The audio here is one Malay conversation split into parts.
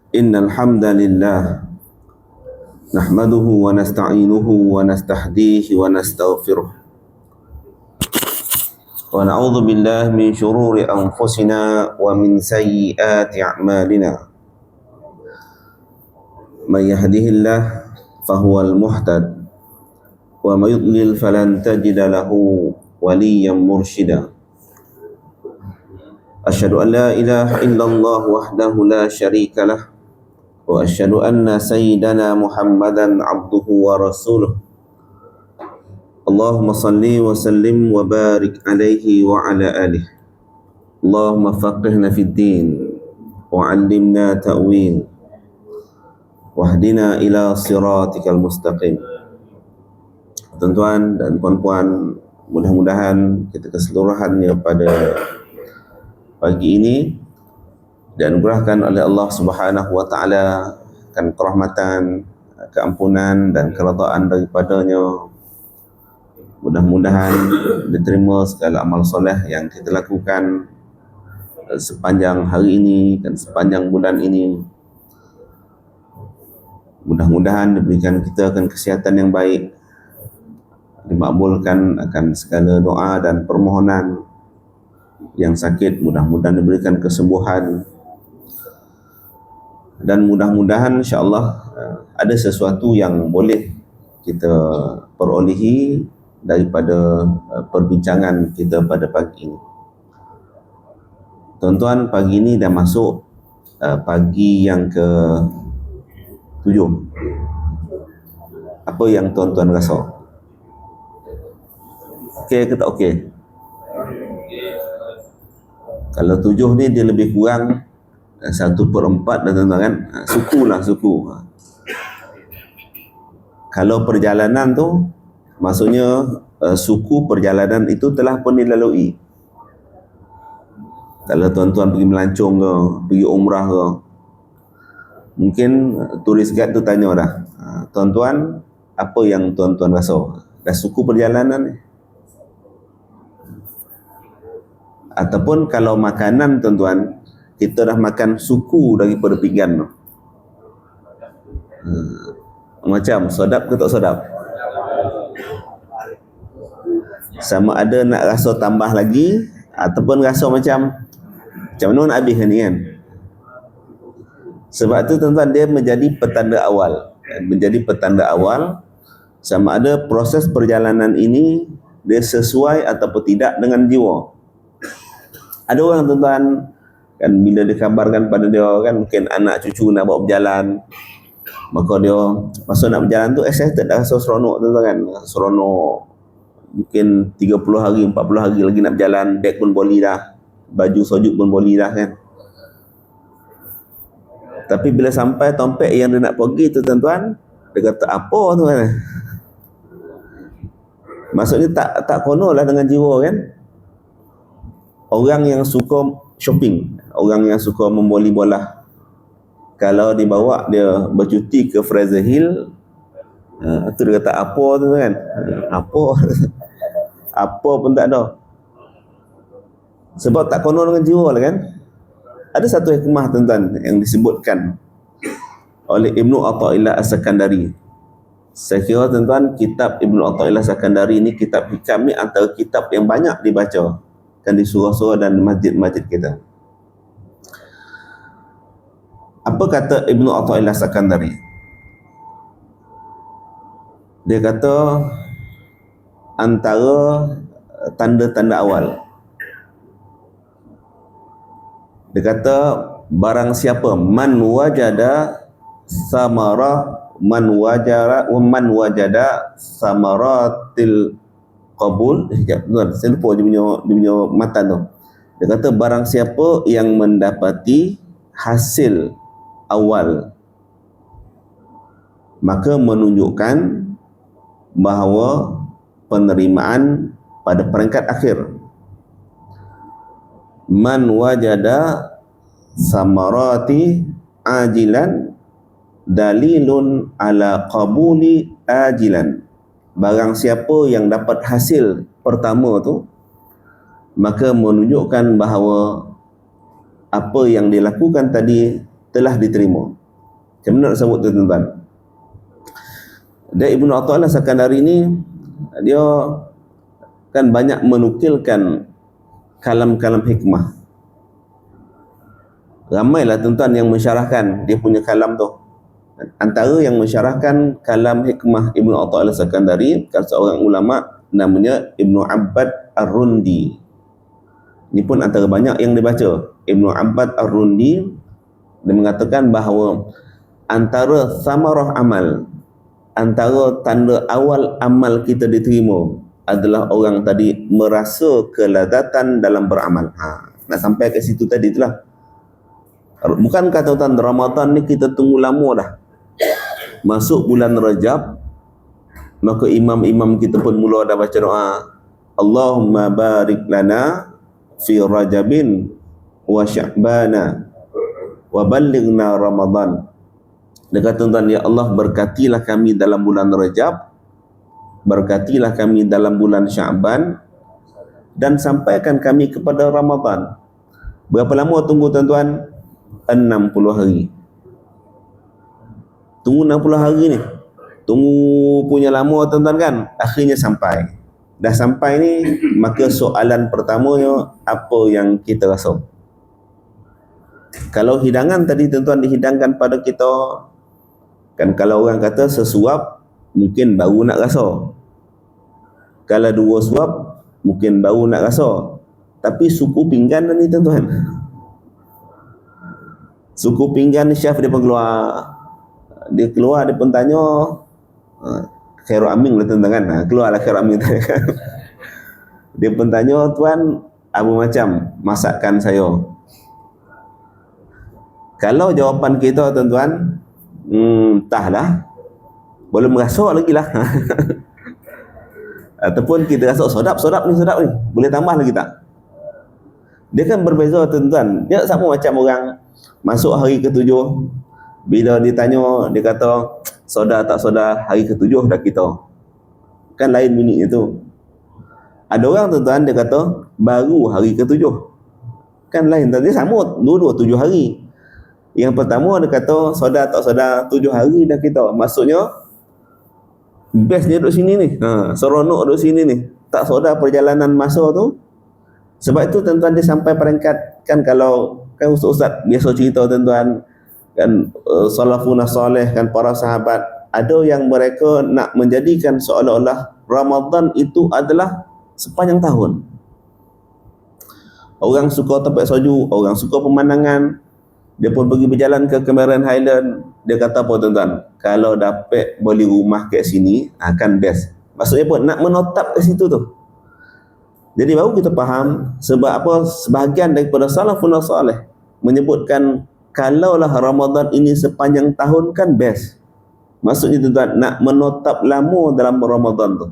Innal hamdalillah nahmaduhu wa nasta'inuhu wa nastahdihi wa nastaghfiruh wa na'udzu billahi min shururi anfusina wa min sayyiati a'malina. May yahdihillah fahuwal muhtad wa may yudlil falan tajida lahu waliyyan mursyida. Asyhadu an la ilaha illallah wahdahu la syarika lah wa asyhadu anna sayyidana Muhammadan abduhu wa rasuluh. Allahumma salli wa sallim wa barik alaihi wa ala alihi. Allahumma faqihna fid din wa 'allimna ta'wil wahdina ila siratikal mustaqim. Tuan-tuan dan puan-puan, mudah-mudahan kita keseluruhannya pada pagi ini dianugerahkan oleh Allah Subhanahu wa taala akan kerahmatan, keampunan dan keredaan daripadanya. Mudah-mudahan diterima segala amal soleh yang kita lakukan sepanjang hari ini dan sepanjang bulan ini. Mudah-mudahan diberikan kita akan kesihatan yang baik, dimakbulkan akan segala doa dan permohonan. Yang sakit mudah-mudahan diberikan kesembuhan, dan mudah-mudahan insya-Allah ada sesuatu yang boleh kita perolehi daripada perbincangan kita pada pagi ini. Tuan-tuan, pagi ini dah masuk pagi yang ke-7. Apa yang tuan-tuan rasa? Okey ke tak okey? Kalau 7 ni dia lebih kurang 1/4 dah, tuan-tuan kan? Suku lah, suku. Kalau perjalanan tu, maksudnya suku perjalanan itu telah pun dilalui. Kalau tuan-tuan pergi melancong ke, pergi umrah ke, mungkin turis guide tu tanya dah, tuan-tuan, apa yang tuan-tuan rasa? Dah suku perjalanan ni? Ataupun kalau makanan, tuan-tuan, kita dah makan suku daripada pinggan tu. Macam sedap ke tak sedap? Sama ada nak rasa tambah lagi ataupun rasa macam mana nak habis ni kan? Sebab tu tuan-tuan, dia menjadi petanda awal. Menjadi petanda awal sama ada proses perjalanan ini dia sesuai ataupun tidak dengan jiwa. Ada orang, tuan-tuan, kan bila dikabarkan pada dia kan mungkin anak cucu nak bawa berjalan, maka dia masa nak berjalan tu excited, dah rasa seronok, tuan-tuan kan, seronok. Mungkin 30 hari, 40 hari lagi nak berjalan, beg pun boli dah, baju sojuk pun boli dah kan. Tapi bila sampai tempat yang dia nak pergi tu, tuan-tuan, dia kata apa tu kan? Maksudnya tak kono lah dengan jiwa kan. Orang yang suka shopping, orang yang suka memboli bola, kalau dibawa dia bercuti ke Fraser Hill, tu dia kata apa tu kan? Apa pun tak ada. Sebab tak kono dengan jiwa lah kan. Ada satu hikmah, tuan-tuan, yang disebutkan oleh Ibnu Athaillah As-Sakandari. Saya kira, tuan-tuan, kitab Ibnu Athaillah As-Sakandari ni, kitab hikam ni antara kitab yang banyak dibaca dan di surah-surah dan masjid-masjid kita. Apa kata Ibnu Athaillah As-Sakandari? Dia kata antara tanda-tanda awal, dia kata barang siapa man wajada samaratil qabul, saya lupa dia punya matan tu. Dia kata barang siapa yang mendapati hasil awal, maka menunjukkan bahawa penerimaan pada peringkat akhir. Man wajada samarati ajilan dalilun ala qabuli ajilan. Barang siapa yang dapat hasil pertama tu, maka menunjukkan bahawa apa yang dilakukan tadi telah diterima. Macam mana nak sebut tu tuan-tuan? Dan Ibnu Athaillah Sakandari ni dia kan banyak menukilkan kalam-kalam hikmah. Ramailah tuan-tuan yang mensyarahkan dia punya kalam tu. Antara yang mensyarahkan kalam hikmah Ibnu Athaillah Sakandari kan seorang ulama namanya Ibnu Abbad Ar-Rundi. Ini pun antara banyak yang dibaca. Ibnu Abbad Ar-Rundi dia mengatakan bahawa antara samarah amal, antara tanda awal amal kita diterima adalah orang tadi merasa kelazatan dalam beramal. Nak sampai ke situ tadi itulah. Bukan kata tuan Ramadan ni kita tunggu lama dah. Masuk bulan Rajab, maka imam-imam kita pun mula dah baca doa, Allahumma barik lana fi Rajabin wa Sya'bana wa ballighna Ramadan. Dia kata tuan, ya Allah berkatilah kami dalam bulan Rajab, berkatilah kami dalam bulan Sya'ban, dan sampaikan kami kepada Ramadan. Berapa lama tunggu tuan-tuan? 60 hari. Tunggu 60 hari ni. Tunggu punya lama tuan-tuan kan. Akhirnya sampai. Dah sampai ni, maka soalan pertamanya, apa yang kita rasa? Kalau hidangan tadi tuan-tuan dihidangkan pada kita, kan kalau orang kata sesuap, mungkin baru nak rasa. Kalau 2 suap, mungkin baru nak rasa. Tapi suku pinggan ni tuan-tuan. Suku pinggan ni chef dia pun keluar. Dia keluar, dia pun tanya, Khairul Amin lah tuan-tuan kan. Keluarlah Khairul Amin tadi kan. Dia pun tanya, tuan, apa macam masakan saya? Kalau jawapan kita tuan-tuan, entahlah, boleh merasa lagi lah. Ataupun kita rasa sedap ni, boleh tambah lagi tak? Dia kan berbeza tuan-tuan. Dia sama macam orang masuk hari ke-7, bila ditanya, dia kata soda tak soda, hari ke-7 dah kita. Kan lain bunyi itu. Ada orang tuan-tuan dia kata baru hari ke-7. Kan lain, dia sama dua-dua 7 hari. Yang pertama dia kata soda tak soda 7 hari dah kita. Maksudnya best dia duduk sini ni. Seronok duduk sini ni. Tak soda perjalanan masa tu. Sebab itu tuan-tuan dia sampai peringkat kan, kalau kan ustaz-ustaz biasa cerita tuan-tuan kan, salafun salih kan, para sahabat, ada yang mereka nak menjadikan seolah-olah Ramadan itu adalah sepanjang tahun. Orang suka tempat salju, orang suka pemandangan, dia pun pergi berjalan ke Cameron Highland. Dia kata apa tuan-tuan? Kalau dapat beli rumah kat sini akan best. Maksudnya apa? Nak menetap kat situ tu. Jadi baru kita faham sebab apa sebahagian daripada salafun salih menyebutkan kalaulah Ramadan ini sepanjang tahun kan best. Maksudnya tuan-tuan nak menetap lama dalam Ramadan tu.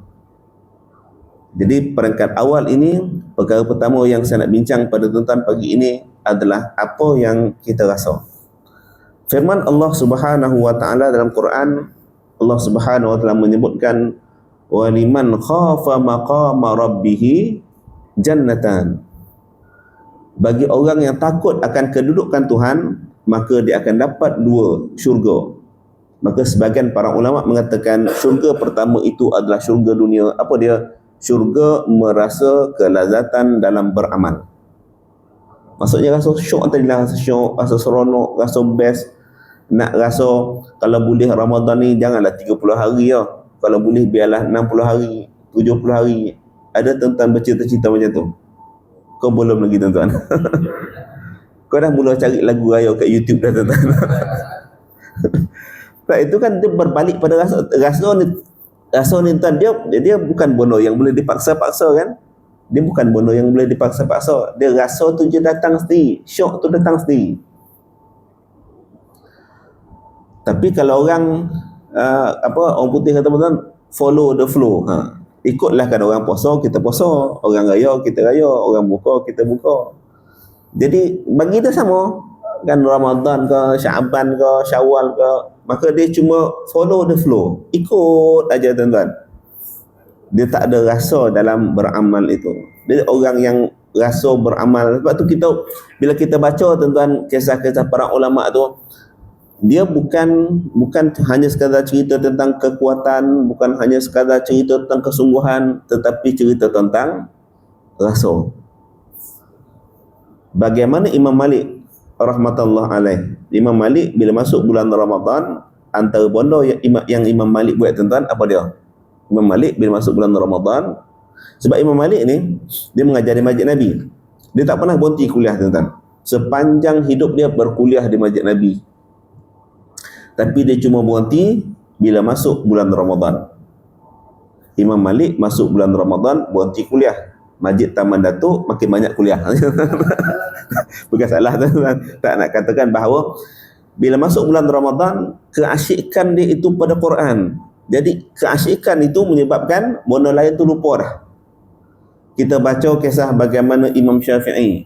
Jadi peringkat awal ini, perkara pertama yang saya nak bincang pada tuan-tuan pagi ini adalah apa yang kita rasa. Firman Allah Subhanahu wa taala dalam Quran, Allah Subhanahu wa taala menyebutkan wa liman khafa maqama rabbih jannatan. Bagi orang yang takut akan kedudukan Tuhan, maka dia akan dapat 2 syurga. Maka sebagian para ulama mengatakan syurga pertama itu adalah syurga dunia. Apa dia? Syurga merasa kelazatan dalam beramal. Maksudnya rasa syok tadi lah, rasa syok, rasa seronok, rasa best. Nak rasa kalau boleh Ramadan ni janganlah 30 hari ya. Kalau boleh biarlah 60 hari, 70 hari. Ada tuan-tuan bercerita-cerita macam tu? Kau belum lagi tuan-tuan? Kau dah mula cari lagu raya kat YouTube dah tuan-tuan? Sebab itu kan dia berbalik pada rasa ni tuan, dia bukan benda yang boleh dipaksa-paksa kan? Dia bukan benda yang boleh dipaksa-paksa. Dia rasa tu je datang sendiri, syok tu datang sendiri. Tapi kalau orang orang putih kata tuan, follow the flow. Ikutlah kan orang puasa, kita puasa. Orang raya, kita raya. Orang buka, kita buka. Jadi bagi dia sama. Kan Ramadan ke, Sya'ban ke, Syawal ke. Maka dia cuma follow the flow. Ikut aja tuan-tuan. Dia tak ada rasa dalam beramal itu. Dia orang yang rasa beramal. Sebab tu kita, bila kita baca tuan-tuan kisah-kisah para ulama tu, dia bukan hanya sekadar cerita tentang kekuatan, bukan hanya sekadar cerita tentang kesungguhan, tetapi cerita tentang rasa. Bagaimana Imam Malik rahmatullah alaih. Imam Malik bila masuk bulan Ramadan, antara benda yang Imam Malik buat, tuan-tuan, apa dia? Imam Malik bila masuk bulan Ramadan, sebab Imam Malik ni dia mengajar di Masjid Nabi. Dia tak pernah berhenti kuliah, tuan-tuan. Sepanjang hidup dia berkuliah di Masjid Nabi. Tapi dia cuma berhenti bila masuk bulan Ramadan. Imam Malik masuk bulan Ramadan berhenti kuliah. Masjid Taman Datuk makin banyak kuliah. Bukan salah, tuan-tuan. Tak nak katakan bahawa bila masuk bulan Ramadan, keasyikan dia itu pada Quran. Jadi keasyikan itu menyebabkan benda lain tu lupa dah. Kita baca kisah bagaimana Imam Syafi'i.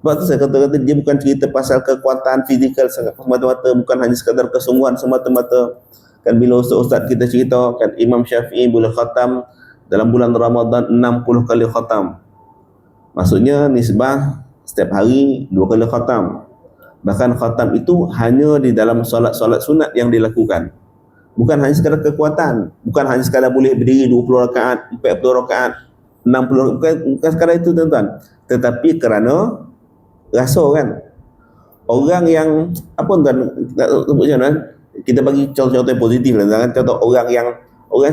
Sebab tu saya kata dia bukan cerita pasal kekuatan fizikal semata-mata, bukan hanya sekadar kesungguhan semata-mata. Kan bila ustaz kita cerita, kan Imam Syafi'i boleh khatam dalam bulan Ramadan 60 kali khatam. Maksudnya nisbah setiap hari 2 kali khatam. Bahkan khatam itu hanya di dalam solat-solat sunat yang dilakukan. Bukan hanya sekadar kekuatan, bukan hanya sekadar boleh berdiri 20 rakaat, 40 rakaat, 60, bukan sekadar itu, tuan-tuan. Tetapi kerana rasa, kan. Orang yang apa, tuan, nak sebut macam mana? Kita bagi contoh-contoh yang positif lah, kan. Contoh orang yang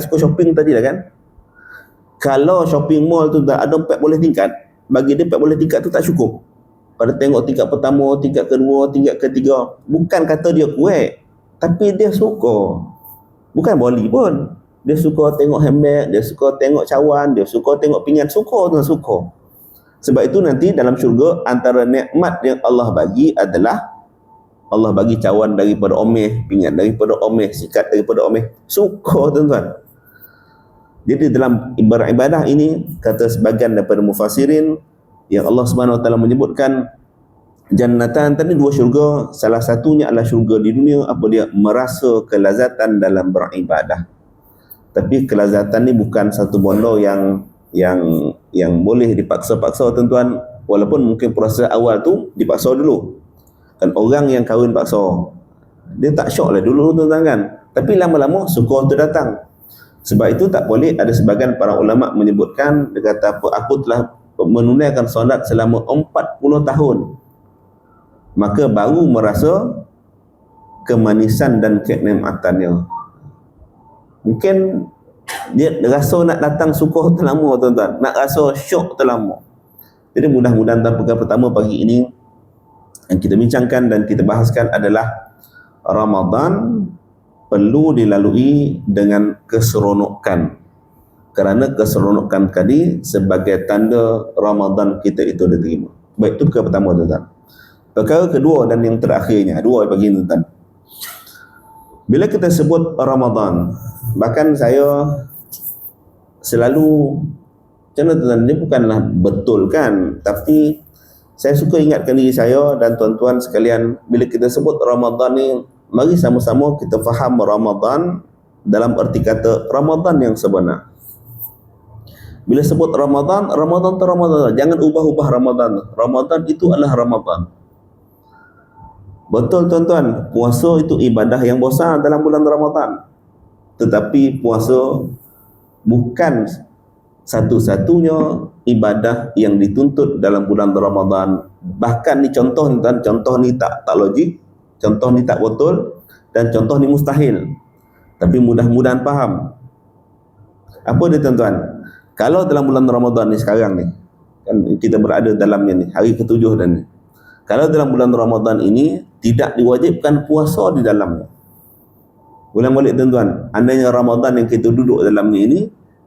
suka shopping tadi lah, kan. Kalau shopping mall tu ada 40 tingkat, bagi dia 40 tingkat tu tak cukup. Pada tengok tingkat pertama, tingkat kedua, tingkat ketiga, bukan kata dia kuat, tapi dia suka. Bukan boli pun. Dia suka tengok handbag, dia suka tengok cawan, dia suka tengok pinggan, suka. Sebab itu nanti dalam syurga, antara nikmat yang Allah bagi adalah Allah bagi cawan daripada omeh, pinggan daripada omeh, sikat daripada omeh. Suka, tuan-tuan. Jadi dalam beribadah ini, kata sebagian daripada mufassirin, yang Allah Subhanahu Wa Taala menyebutkan jannatan tadi, 2 syurga. Salah satunya adalah syurga di dunia, apa dia? Merasa kelazatan dalam beribadah. Tapi kelazatan ni bukan satu benda yang boleh dipaksa-paksa, tuan-tuan. Walaupun mungkin proses awal tu dipaksa dulu. Kan orang yang kahwin paksa, dia tak syok lah dulu, tuan-tuan, kan. Tapi lama-lama suka tu datang. Sebab itu tak boleh. Ada sebagian para ulama menyebutkan, dia kata apa, aku telah menunaikan solat selama 40 tahun, maka baru merasa kemanisan dan kenikmatannya. Mungkin dia rasa nak datang sukuh terlama, tuan-tuan, nak rasa syok terlama. Jadi mudah-mudahan perkara pertama pagi ini yang kita bincangkan dan kita bahaskan adalah Ramadan perlu dilalui dengan keseronokan. Kerana keseronokan tadi sebagai tanda Ramadan kita itu diterima. Baik, itu perkara pertama, tuan-tuan. Perkara kedua dan yang terakhirnya, dua pagi, tuan-tuan. Bila kita sebut Ramadan, bahkan saya selalu, macam mana, tuan-tuan, ini bukanlah betul, kan, tapi saya suka ingatkan diri saya dan tuan-tuan sekalian, bila kita sebut Ramadan ni, mari sama-sama kita faham Ramadan dalam erti kata Ramadan yang sebenar. Bila sebut Ramadan, Ramadan tu Ramadan. Jangan ubah-ubah Ramadan. Ramadan itu adalah Ramadan. Betul, tuan-tuan, puasa itu ibadah yang besar dalam bulan Ramadan. Tetapi puasa bukan satu-satunya ibadah yang dituntut dalam bulan Ramadan. Bahkan ni contoh ni, tuan, contoh ni tak logik, contoh ni tak betul, dan contoh ni mustahil. Tapi mudah-mudahan faham. Apa dia, tuan-tuan? Kalau dalam bulan Ramadan ni sekarang ni, kan kita berada dalamnya ni, hari ke-7 dan ni. Kalau dalam bulan Ramadan ini tidak diwajibkan puasa di dalamnya. Ulang balik, tuan-tuan, andainya Ramadan yang kita duduk dalamnya ini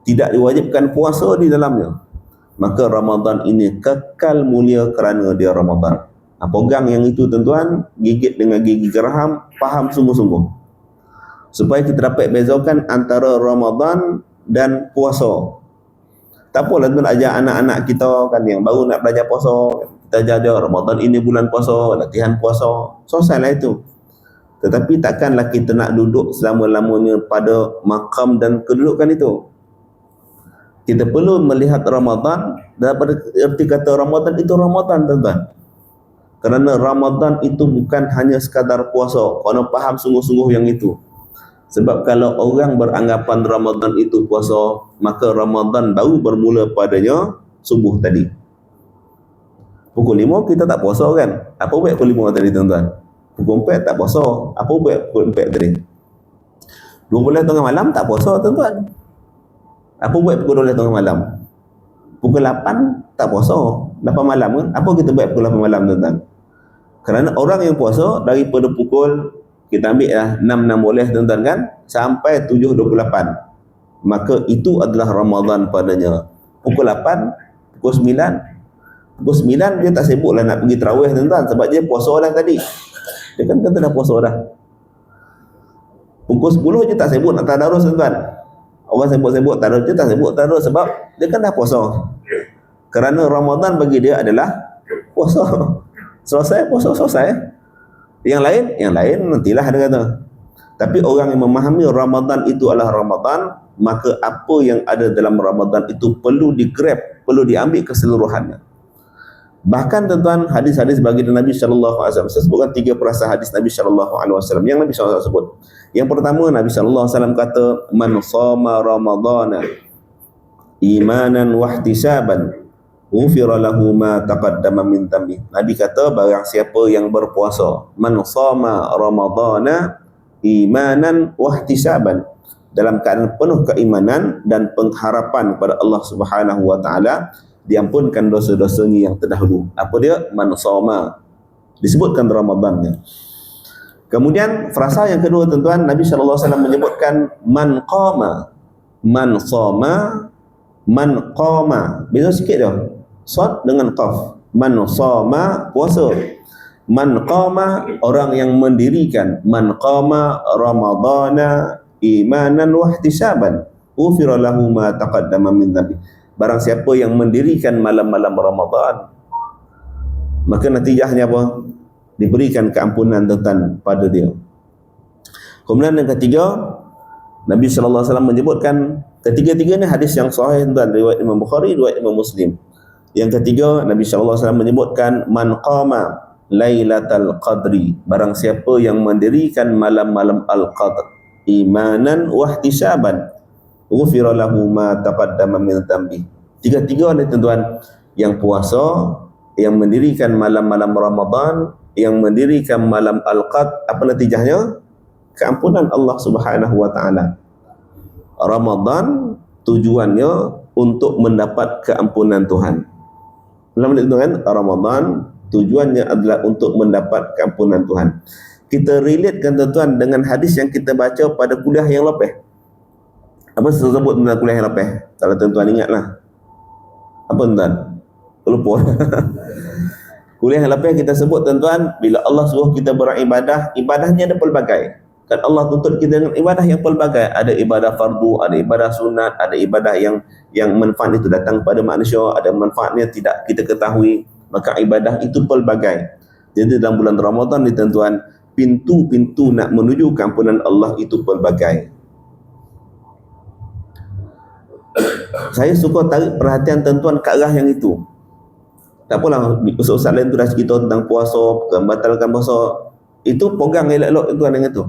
tidak diwajibkan puasa di dalamnya, maka Ramadan ini kekal mulia kerana dia Ramadan. Pegang yang itu, tuan-tuan, gigit dengan gigi geraham, faham sungguh-sungguh. Supaya kita dapat bezakan antara Ramadan dan puasa. Tak apalah, tuan, ajar anak-anak kita, kan, yang baru nak belajar puasa, kita ajar dia Ramadan ini bulan puasa, latihan puasa, selesailah itu. Tetapi takkanlah kita nak duduk selama-lamanya pada makam dan kedudukan itu. Kita perlu melihat Ramadan daripada erti kata Ramadan itu Ramadan, tuan-tuan. Kerana Ramadan itu bukan hanya sekadar puasa. Kena faham sungguh-sungguh yang itu. Sebab kalau orang beranggapan Ramadan itu puasa, maka Ramadan baru bermula padanya subuh tadi. Pukul 5 kita tak puasa kan? Apa buat pukul 5 tadi tuan-tuan? Pukul 4 tak puasa. Apa buat pukul 4 tadi? 12 tengah malam tak puasa tuan-tuan. Apa buat pukul 12 tengah malam? Pukul 8 tak puasa. 8 malam kan? Apa kita buat pukul 8 malam tuan-tuan? Kerana orang yang puasa daripada pukul, kita ambil lah 6 boleh tuan-tuan kan, sampai 7.28, maka itu adalah Ramadan padanya. Pukul 8, pukul 9 dia tak sibuk lah nak pergi tarawih tuan-tuan, sebab dia puasa dah tadi. Dia kan kata dah puasa dah. Pukul 10 dia tak sibuk nak tadarus tuan-tuan. Orang sibuk-sibuk tadarus, dia tak sibuk tadarus sebab dia kan dah puasa. Kerana Ramadan bagi dia adalah puasa. Selesai puasa, selesai. Yang lain nantilah dia kata. Tapi orang yang memahami Ramadan itu adalah Ramadan, maka apa yang ada dalam Ramadan itu perlu digrab, perlu diambil keseluruhannya. Bahkan tuan-tuan, hadis-hadis bagi Nabi sallallahu alaihi wasallam, saya sebutkan 3 perasa hadis Nabi sallallahu alaihi wasallam yang Nabi sallallahu alaihi wasallam sebut. Yang pertama, Nabi sallallahu alaihi wasallam kata, "Man shoma Ramadhana imanan wa ihtisaban, ghufira lahu ma taqaddama min dhanbi." Nabi kata, barang siapa yang berpuasa, man shoma Ramadhana imanan wa ihtisaban, dalam keadaan penuh keimanan dan pengharapan kepada Allah Subhanahu wa taala, diampunkan dosa-dosanya yang terdahulu. Apa dia? Man shoma. Disebutkan Ramadannya. Kemudian frasa yang kedua tuan-tuan, Nabi sallallahu alaihi wasallam menyebutkan man qama. Man shoma, man qama. Beza sikit dia. Sad dengan qaf. Man shoma, puasa. Man qama, orang yang mendirikan. Man qama Ramadhana imanan wa ihtisaban, ghufira lahu ma taqaddama min dhanbi. Barang siapa yang mendirikan malam-malam Ramadan, maka natijahnya apa? Diberikan keampunan tuan pada dia. Kemudian yang ketiga, Nabi sallallahu alaihi wasallam menyebutkan, ketiga-tiganya hadis yang sahih tuan, riwayat Imam Bukhari, riwayat Imam Muslim. Yang ketiga, Nabi sallallahu alaihi wasallam menyebutkan man qama lailatal qadri, barang siapa yang mendirikan malam-malam al-qadr imanan wa ihtisaban, ghufira lahu ma taqaddama min dhanbi. Tiga-tiga ni tuan-tuan, yang puasa, yang mendirikan malam-malam Ramadan, yang mendirikan malam al-qadr, apa natijahnya? Keampunan Allah Subhanahu wa taala. Ramadan tujuannya untuk mendapat keampunan Tuhan. Tuan-tuan, Ramadan tujuannya adalah untuk mendapat keampunan Tuhan. Kita relatekan tuan-tuan dengan hadis yang kita baca pada kuliah yang lepas. Apa saya sebut tentang kuliah yang lepas? Kalau tuan-tuan ingatlah. Apa tuan-tuan? Lupa. Kuliah yang lepas kita sebut tuan-tuan, bila Allah suruh kita beribadah, ibadahnya ada pelbagai. Kan Allah tuntut kita dengan ibadah yang pelbagai. Ada ibadah fardu, ada ibadah sunat, ada ibadah yang manfaat itu datang pada manusia, ada manfaatnya tidak kita ketahui. Maka ibadah itu pelbagai. Jadi dalam bulan Ramadan ni tuan-tuan, pintu-pintu nak menuju keampunan Allah itu pelbagai. Saya suka tarik perhatian tuan-tuan ke arah yang itu. Tak apalah, ustaz-ustaz lain tu dah cerita tentang puasa, membatalkan puasa. Itu pegang elok-elok tuan dengan itu.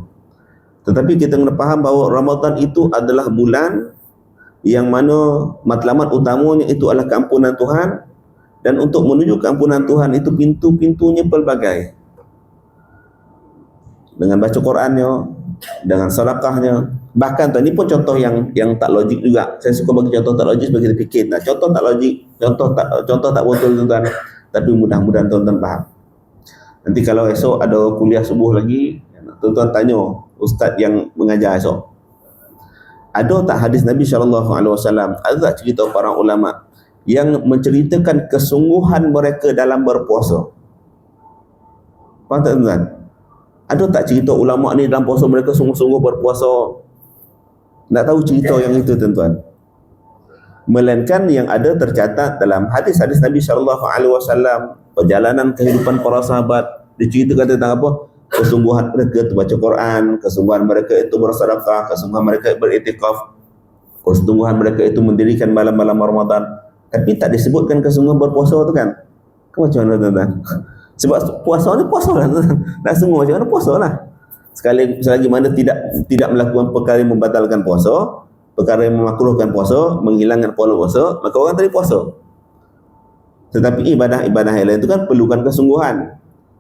Tetapi kita kena faham bahawa Ramadan itu adalah bulan yang mana matlamat utamanya itu adalah keampunan Tuhan, dan untuk menuju keampunan Tuhan itu pintu-pintunya pelbagai. Dengan baca Qurannya, dengan sedekahnya. Bahkan tuan, ini pun contoh yang tak logik juga. Saya suka bagi contoh tak logik bagi kita fikir. Nah, contoh tak logik, contoh tak betul tuan-tuan. Tapi mudah-mudahan tuan-tuan faham. Nanti kalau esok ada kuliah subuh lagi, tuan-tuan tanya ustaz yang mengajar esok, ada tak hadis Nabi SAW, ada tak cerita para ulama yang menceritakan kesungguhan mereka dalam berpuasa? Faham tak tuan-tuan? Ada tak cerita ulama ni dalam puasa mereka sungguh-sungguh berpuasa? Tak tahu cerita yang itu tuan-tuan. Melainkan yang ada tercatat dalam hadis-hadis Nabi SAW, perjalanan kehidupan para sahabat, diceritakan tentang apa? Kesungguhan mereka itu baca Quran, kesungguhan mereka itu bersedekah, kesungguhan mereka beriktikaf, kesungguhan mereka itu mendirikan malam-malam Ramadan. Tapi tak disebutkan kesungguhan berpuasa tu kan? Macam mana tuan-tuan? Sebab puasa ni puasa lah. Nak semua macam mana puasa lah. Selagi mana tidak melakukan perkara yang membatalkan puasa, perkara yang memakruhkan puasa, menghilangkan pahala puasa, maka orang tadi puasa. Tetapi ibadah-ibadah yang lain itu kan perlukan kesungguhan.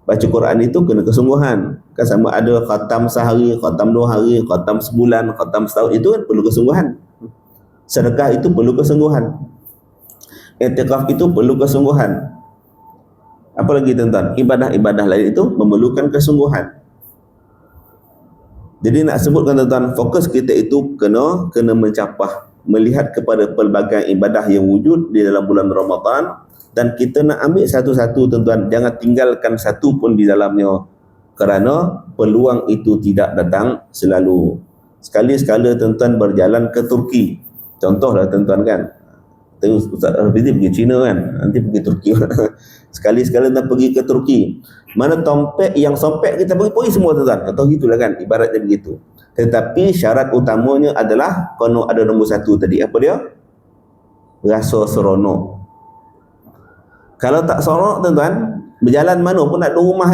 Baca Quran itu kena kesungguhan. Kan sama ada khatam sehari, khatam 2 hari, khatam sebulan, khatam setahun, itu kan perlu kesungguhan. Sedekah itu perlu kesungguhan. I'tikaf itu perlu kesungguhan. Apalagi tuan-tuan, ibadah-ibadah lain itu memerlukan kesungguhan. Jadi nak sebutkan tuan-tuan, fokus kita itu kena mencapai, melihat kepada pelbagai ibadah yang wujud di dalam bulan Ramadan, dan kita nak ambil satu-satu tuan-tuan, jangan tinggalkan satu pun di dalamnya, kerana peluang itu tidak datang selalu. Sekali-sekala tuan-tuan berjalan ke Turki, contohlah tuan-tuan kan, Ustaz Rafizi pergi China kan, nanti pergi Turki. Sekali-sekala nak pergi ke Turki, mana tompek yang sompek kita pergi semua tuan-tuan. Atau gitulah kan, ibaratnya begitu. Tetapi syarat utamanya adalah kena ada nombor satu tadi. Apa dia? Rasa seronok. Kalau tak seronok tuan-tuan, berjalan mana pun nak ada rumah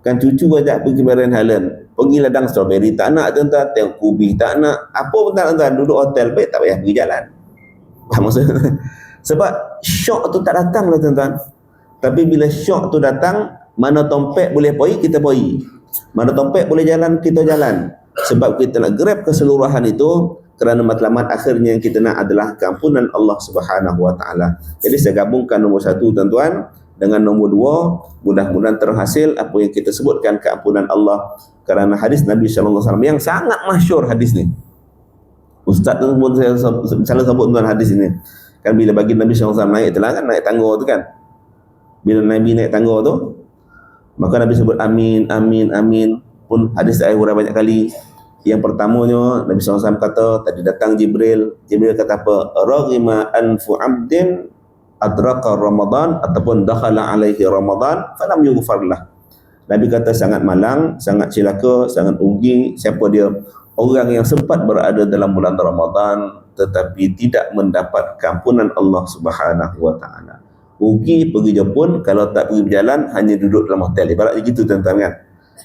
kan. Cucu ajak pergi Baran Halen, pergi ladang strawberry tak nak tuan-tuan, tengok kubi tak nak, apa pun tak nak tuan-tuan, duduk hotel baik tak payah pergi jalan. Faham maksudnya? Sebab syok tu tak datang lah tuan-tuan. Tapi bila syok tu datang, mana tompek boleh pergi, kita pergi. Mana tompek boleh jalan, kita jalan. Sebab kita nak grab keseluruhan itu, kerana matlamat akhirnya yang kita nak adalah keampunan Allah Subhanahu Wa Taala. Jadi saya gabungkan nombor satu tuan-tuan dengan nombor dua, mudah-mudahan terhasil apa yang kita sebutkan, keampunan Allah. Kerana hadis Nabi SAW yang sangat masyhur hadis ni. Ustaz tu pun saya salah sebut tuan hadis ini. Kan bila bagi Nabi SAW naik telah kan, naik tangga tu kan. Bila Nabi naik tangga tu, maka Nabi sebut amin, amin, amin. Pun hadis saya urai banyak kali. Yang pertamanya Nabi SAW kata, tadi datang Jibril. Jibril kata apa? Raghima anfu abdin adraka Ramadan, ataupun dakhala alaihi Ramadan falam yughfar lah. Nabi kata sangat malang, sangat celaka, sangat rugi siapa dia? Orang yang sempat berada dalam bulan Ramadan tetapi tidak mendapat keampunan Allah Subhanahu Wa Taala. Rugi pergi je pun, kalau tak pergi berjalan, hanya duduk dalam hotel. Ibaratnya gitu tuan-tuan kan.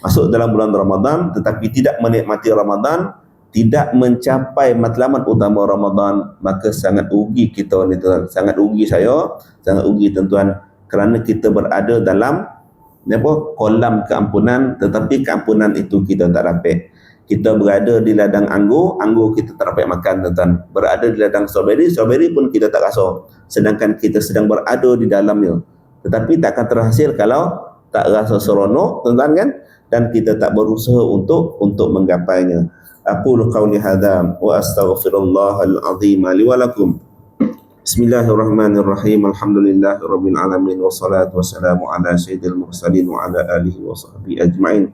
Masuk dalam bulan Ramadan tetapi tidak menikmati Ramadan, tidak mencapai matlamat utama Ramadan, maka sangat rugi kita ni tuan. Sangat rugi saya, sangat rugi tuan-tuan, kerana kita berada dalam kolam keampunan, tetapi keampunan itu kita tak dapat. Kita berada di ladang anggur kita tak dapat makan tuan-tuan. Berada di ladang strawberry pun kita tak rasa, sedangkan kita sedang berada di dalamnya. Tetapi tak akan terhasil kalau tak rasa seronok tuan-tuan kan, dan kita tak berusaha untuk menggapainya. Aqulu qawli hadza wa astaghfirullahal azim li wa lakum. Bismillahirrahmanirrahim. Alhamdulillahirabbil alamin, wassalatu wassalamu ala sayyidil mursalin wa ala alihi wa sahbihi ajma'in.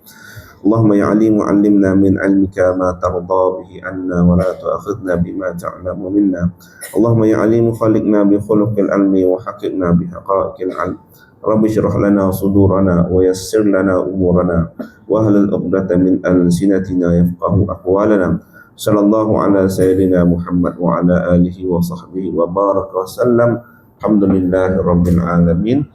Allahumma ya alim allimna min ilmika ma tarda bihi anna wa la tu'akhidna bima ta'lamu minna. Allahumma ya alim khaliqna bi khuluqil ilmi wa haqiqna bi haqa'iqil ilm. Rabbi shrah lana sudurana wa yassir lana umurana wa hlul 'uqdatam min alsinatina yafqahu aqwalana. Sallallahu ala sayyidina Muhammad wa ala alihi wa sahbihi wa baraka wa sallam. Alhamdulillahirabbil alamin.